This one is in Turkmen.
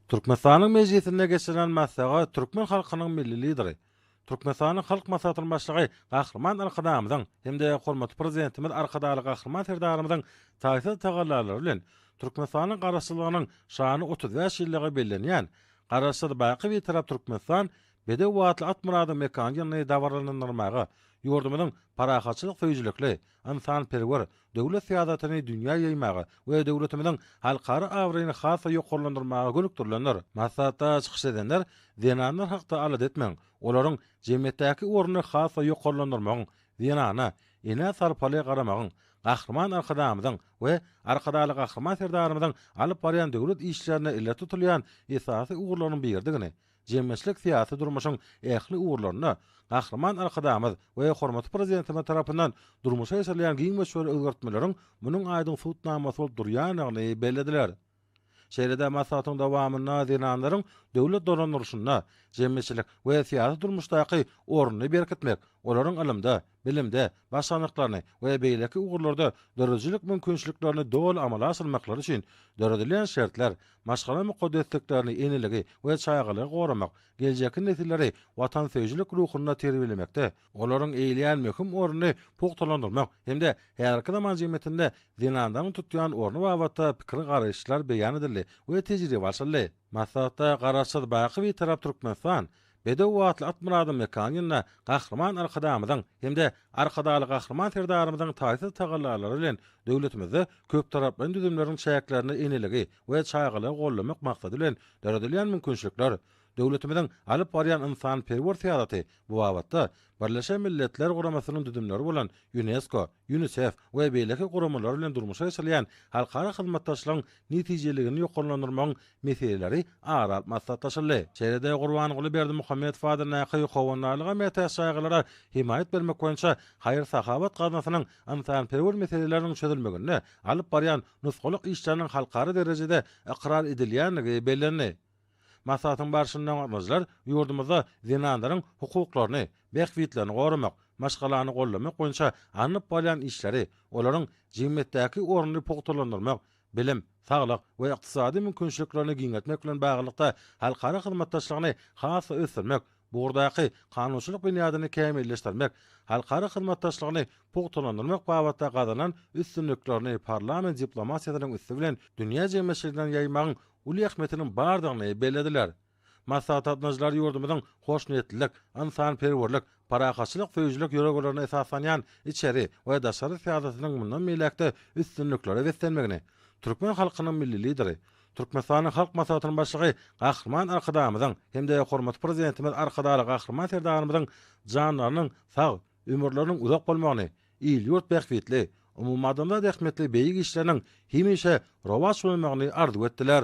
Türkmenistanyň mejlisinde geçiren maslaga Türkmen halkynyň milli lideri, Türkmenistanyň halk maslahatynyň başlygy Gahrman Alkadamyň hemde hormatly prezidentimiz Arkadaly Gahrman Serdarymyň taýsy tagallalary bilen Türkmenistanyň garaşçylygynyň şany 35 ýyllygy bellenýän garaşçy baky bir tarap Türkmenistan bede wagtly at murady mekanyny dawarlanyrmagy ýurdumyň parahatçylyk feýjilikli, insan perwer, döwlet syýasatyny dünýä ýaýmagy we döwletimiň halkara awryny hasa ýokarlandyrmagy gönükdirlenler. Maslahatda çykyş edenler zenanlar hakda alat etmeň, olaryň jemgyýetdäki orny hasa ýokarlandyrmagyň, zenana ene sarpaly garamagyň, Gahrman Alkadamyň we Arkadaly Gahrman Serdarymyň alyp barýan döwlet işlerine ille tutulýan esasy ugurlaryň birdigini, jemgyýetçilik syýasy durmuşyň ähli ugurlaryny Gahrman Alkadamy we hormatly prezidentime tarapyndan durmuşa eserleýän giň meşhur özgertmeleriň munyň aýdyň sutnamasy bolup durýanyny bellediler. Şeýlede maslahatyň dowamyna zenanlaryň döwlet dolandyryşyna, jemgyýetçilik we syýasy durmuşdaky ornuny berkitmek, olaryň ilmde, bilimde başlanyklarny we beýleki ugurlarda dörejilik mümkinçiliklerini dol amala asyrmaklary üçin döredilen şertler, maşgala mukaddesetliklerini eniligi we çaýgalygy goramak, geljeki nesilleri watan söýjilik ruhuny terbiýelemekde, olaryň eýleýän möhüm ornuny pogtalandyrmak hemde härki zaman jemgyýetinde zenandaryň tutýan ornu babatda pikir garaşlar beýan edildi we tejribe başlandy. Maslahatda garaşçy baky bir tarap Türkmenistan bede wagtly at murady mekanyna Gahrman Alkadamyň hemde Arkadaly Gahrman Serdarymyň taýsy tagallalary bilen döwletimizi köp taraply düzümleriň şäklerini eniligi we çaýgalygy gollamak maksady bilen döredilen mümkinçilikler, döwletimiň alyp barýan insan perwer syýasaty bu wagtda Birleşen Milletler Guramasynyň düzümleri bolan UNESCO, UNICEF we beýleki guramalar bilen durmuşa eserleýän halkara hyzmatdaşlygyň netijeligini ýokarlandyrmagyň meseleleri aral maslahatlaşyldy. Şeýlede Gurbanyguly Berdimuhammed Fadyr Näky howanalyga mätäç saýgylara himayet bermek boýunça haýyr sahabat gaznasynyň insan perwer meseleleriniň çözülmegine alyp barýan nusgalyk işleriniň halkara derejede ikrar edilýänligi bellendi. Maslahatyň barşyndan gatnaşyjylar ýurdumyzda zenanlaryň hukuklaryny, bähwitlerini goramak, maşgalany gollamak boýunça anyp bolýan işleri, olaryň jemgyýetdäki ornuny pogtalandyrmak, bilim, saglyk we ykdysady mümkinçiliklerini giňetmek bilen baglykda halkara hyzmatdaşlygyny hasa ösürmek, burdaky kanunçylyk bünýadyny kämilleşdirmek, halkara hyzmatdaşlygyny pogtalandyrmak babatda gazanan üstünlüklerini parlament diplomasiýasynyň üstü bilen dünýä jemgyýetçiliginden ýaýmagyň uly ähmetiniň bardygyny bellediler. Maslahat atnaşyjylar ýurdumyzyň hoşniyetlilik, insan perwerlik, parahatçylyk feýjilik ýöreglerini esaslanýan içeri we daşary syýasatynyň mundan meýlekde üstünlükleri beslenmegini, Türkmen halkynyň milli lideri, Türkmenistanyň halk maslahatynyň başlygy Gahrman Alkadamyň hemde hormatly prezidentimiz Arkadaly Gahrman Serdarymyň janlarynyň sag, ömürleriniň uzak bolmagyny, il-ýurt bähwitli, umumadymda dähmetli beýik işleriniň hemişe rowaç bolmagyny arzu etdiler.